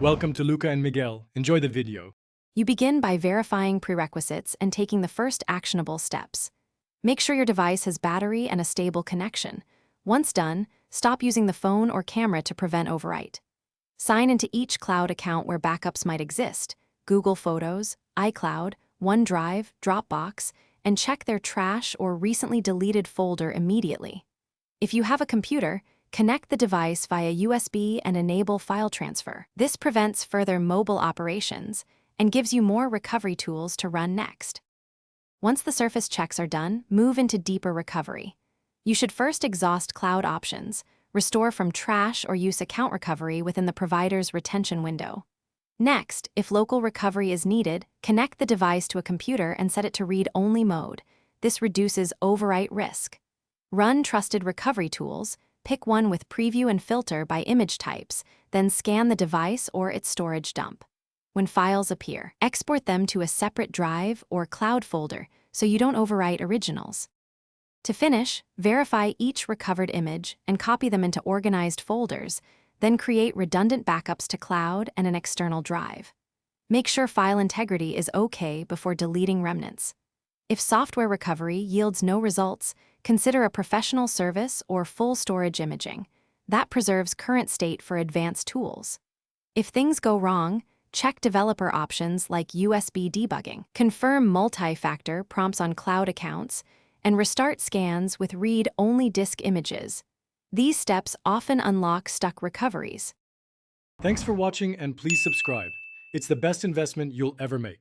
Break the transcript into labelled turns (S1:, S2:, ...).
S1: Welcome to Luca and Miguel. Enjoy the video.
S2: You begin by verifying prerequisites and taking the first actionable steps. Make sure your device has battery and a stable connection. Once done, stop using the phone or camera to prevent overwrite. Sign into each cloud account where backups might exist: Google Photos, iCloud, OneDrive, Dropbox, and check their trash or recently deleted folder immediately. If you have a computer, connect the device via USB and enable file transfer. This prevents further mobile operations and gives you more recovery tools to run next. Once the surface checks are done, move into deeper recovery. You should first exhaust cloud options, restore from trash, or use account recovery within the provider's retention window. Next, if local recovery is needed, connect the device to a computer and set it to read-only mode. This reduces overwrite risk. Run trusted recovery tools, pick one with preview and filter by image types, then scan the device or its storage dump. When files appear, export them to a separate drive or cloud folder so you don't overwrite originals. To finish, verify each recovered image and copy them into organized folders, then create redundant backups to cloud and an external drive. Make sure file integrity is okay before deleting remnants. If software recovery yields no results, consider a professional service or full storage imaging. That preserves current state for advanced tools. If things go wrong, check developer options like USB debugging, confirm multi-factor prompts on cloud accounts, and restart scans with read-only disk images. These steps often unlock stuck recoveries.
S1: Thanks for watching and please subscribe. It's the best investment you'll ever make.